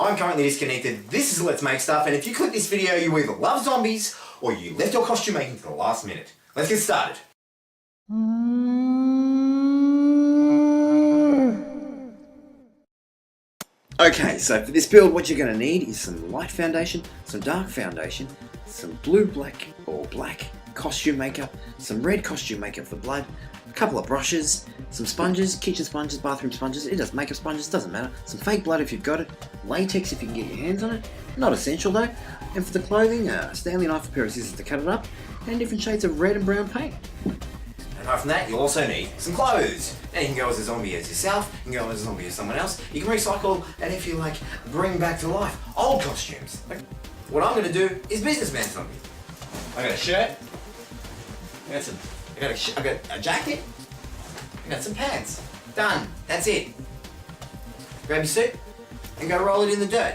I'm currently disconnected. This is Let's Make Stuff, and if you click this video, you either love zombies or you left your costume making for the last minute. Let's get started. Okay, so for this build, what you're going to need is some light foundation, some dark foundation, some blue, black, or black costume makeup, some red costume makeup for blood, a couple of brushes, some sponges, kitchen sponges, bathroom sponges, it does makeup sponges, doesn't matter, some fake blood if you've got it, latex if you can get your hands on it, not essential though, and for the clothing, a Stanley knife, a pair of scissors to cut it up, and different shades of red and brown paint. Apart from that, you'll also need some clothes. Now you can go as a zombie as yourself, you can go as a zombie as someone else, you can recycle and if you like, bring back to life old costumes. What I'm going to do is businessman zombie. I got a shirt, I got a jacket, I got some pants. Done, that's it. Grab your suit and go roll it in the dirt.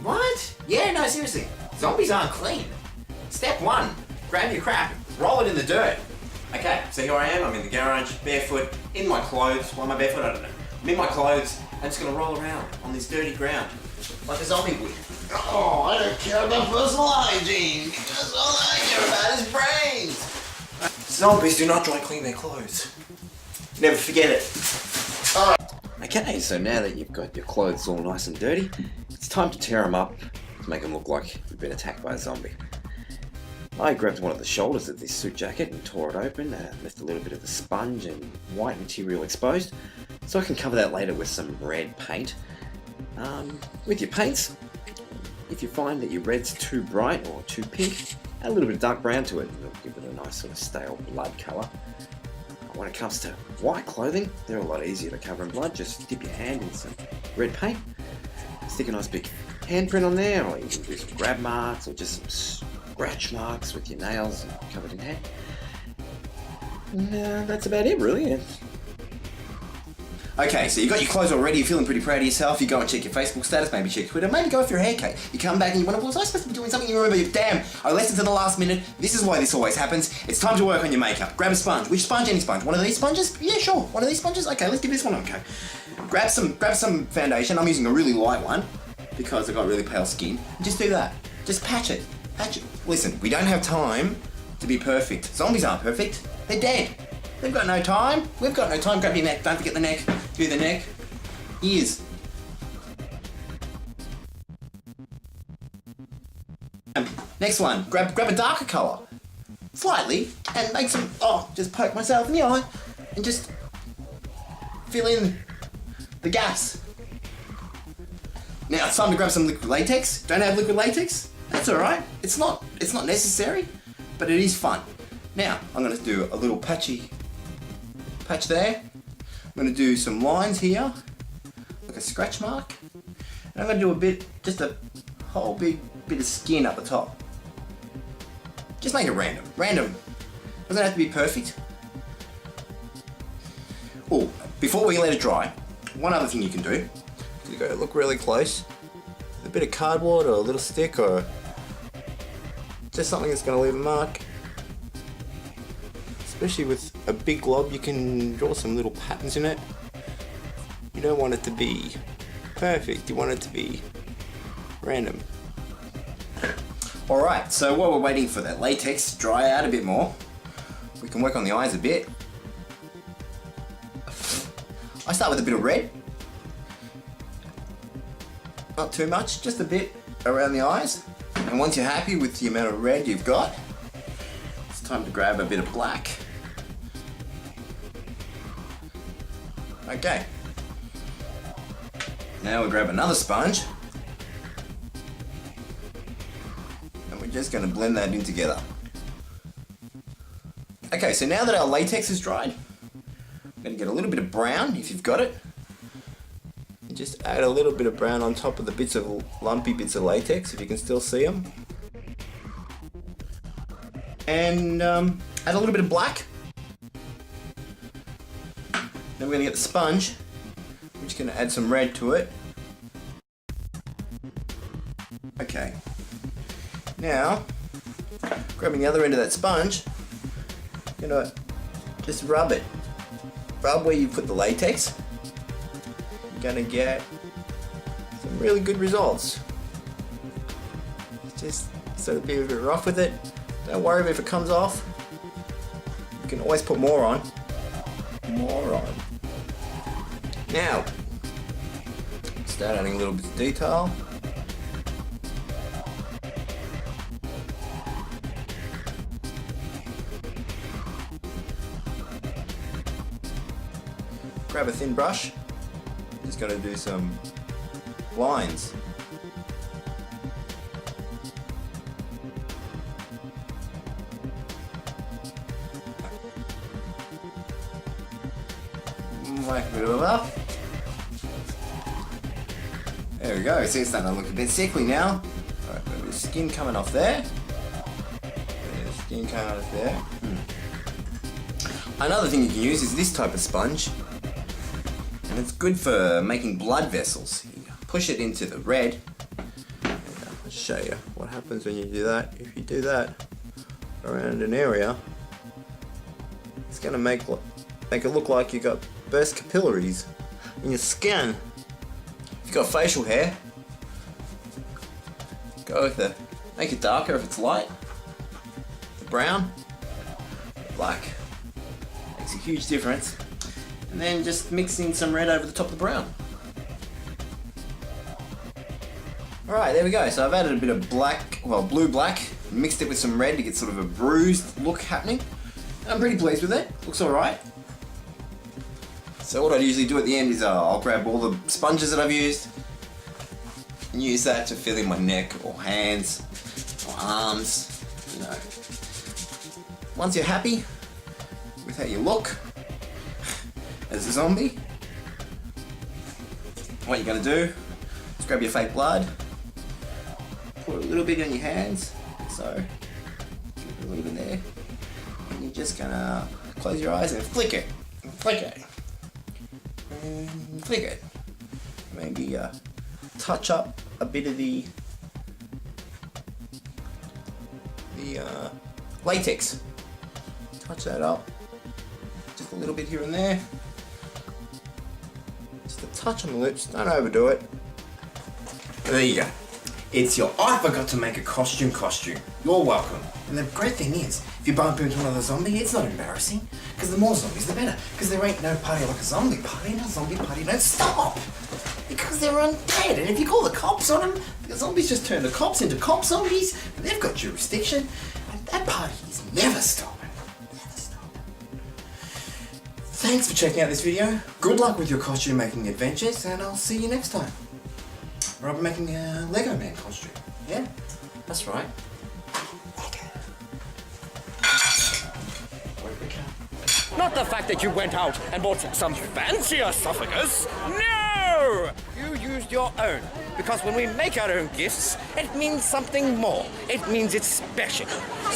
What? Yeah, no, seriously, zombies aren't clean. Step one, grab your crap, roll it in the dirt. Okay, so here I am, I'm in the garage, barefoot, in my clothes. Why am I barefoot? I don't know. I'm in my clothes, I'm just gonna roll around on this dirty ground, like a zombie would. Oh, I don't care about personal hygiene, because all I care about is brains. Zombies do not dry clean their clothes. Never forget it. Okay, so now that you've got your clothes all nice and dirty, it's time to tear them up to make them look like you've been attacked by a zombie. I grabbed one of the shoulders of this suit jacket and tore it open, left a little bit of the sponge and white material exposed, so I can cover that later with some red paint. With your paints, if you find that your red's too bright or too pink, add a little bit of dark brown to it and it'll give it a nice sort of stale blood colour. When it comes to white clothing, they're a lot easier to cover in blood. Just dip your hand in some red paint, stick a nice big handprint on there, or you can do some grab marks or just some scratch marks with your nails covered in hair. And that's about it really. Okay, so you got your clothes already, you're feeling pretty proud of yourself, you go and check your Facebook status, maybe check Twitter, maybe go for your haircut. You come back and you wonder, was I supposed to be doing something? You remember, damn, I left it to the last minute. This is why this always happens. It's time to work on your makeup. Grab a sponge. Which sponge? Any sponge. One of these sponges? Yeah, sure. One of these sponges? Okay, let's give this one a go. Grab some foundation. I'm using a really light one because I've got really pale skin. Just do that. Just patch it. Listen, we don't have time to be perfect. Zombies aren't perfect. They're dead. They've got no time. We've got no time. Grab your neck. Don't forget the neck. Do the neck. Ears. Next one. Grab a darker colour. Slightly. And make some... just poke myself in the eye. And just fill in the gaps. Now it's time to grab some liquid latex. Don't have liquid latex? That's alright. It's not necessary, but it is fun. Now, I'm going to do a little patch there. I'm going to do some lines here, like a scratch mark. And I'm going to do just a whole big bit of skin up the top. Just make it random. Random. Doesn't have to be perfect. Oh, before we let it dry, one other thing you can do. You go look really close. A bit of cardboard or a little stick or just something that's going to leave a mark. Especially with a big glob, you can draw some little patterns in it. You don't want it to be perfect, you want it to be random. Alright, so while we're waiting for that latex to dry out a bit more, we can work on the eyes a bit. I start with a bit of red. Not too much, just a bit around the eyes. And once you're happy with the amount of red you've got, it's time to grab a bit of black. Okay. Now we grab another sponge. And we're just going to blend that in together. Okay, so now that our latex is dried, I'm going to get a little bit of brown if you've got it. Just add a little bit of brown on top of the lumpy bits of latex, if you can still see them. And add a little bit of black. Then we're going to get the sponge. I'm just going to add some red to it. Okay. Now, grabbing the other end of that sponge, I'm going to just rub it. Rub where you put the latex. You're going to get some really good results. Just sort of be a bit rough with it. Don't worry if it comes off. You can always put more on. More on. Now, start adding a little bit of detail. Grab a thin brush. Just going to do some lines. Like a bit of a buff. There we go. See, it's starting to look a bit sickly now. Alright, a bit of skin coming off there. Skin coming off there. Another thing you can use is this type of sponge. And it's good for making blood vessels. You push it into the red. I'll show you what happens when you do that. If you do that around an area, it's going to make it look like you got burst capillaries in your skin. If you've got facial hair, go with make it darker if it's light. The brown, the black makes a huge difference. And then just mix in some red over the top of the brown. Alright, there we go. So I've added a bit of black, well, blue-black, mixed it with some red to get sort of a bruised look happening. And I'm pretty pleased with it. Looks alright. So what I usually do at the end is I'll grab all the sponges that I've used and use that to fill in my neck or hands or arms, you know. Once you're happy with how you look as a zombie, what you're going to do is grab your fake blood, put a little bit on your hands, so a little bit there, and you're just going to close your eyes and flick it, and flick it, and flick it. Maybe touch up a bit of the latex. Touch that up, just a little bit here and there. Just a touch on the lips, don't overdo it. There you go. It's your I forgot to make a costume. You're welcome. And the great thing is, if you bump into another zombie, it's not embarrassing. Because the more zombies, the better. Because there ain't no party like a zombie party, and a zombie party don't stop. Because they're undead. And if you call the cops on them, the zombies just turn the cops into cop zombies, and they've got jurisdiction. And that party is never stopping. Thanks for checking out this video. Good luck with your costume making adventures, and I'll see you next time. Where I'll be making a Lego Man costume. Yeah, that's right. Not the fact that you went out and bought some fancier esophagus. No! You used your own. Because when we make our own gifts, it means something more. It means it's special.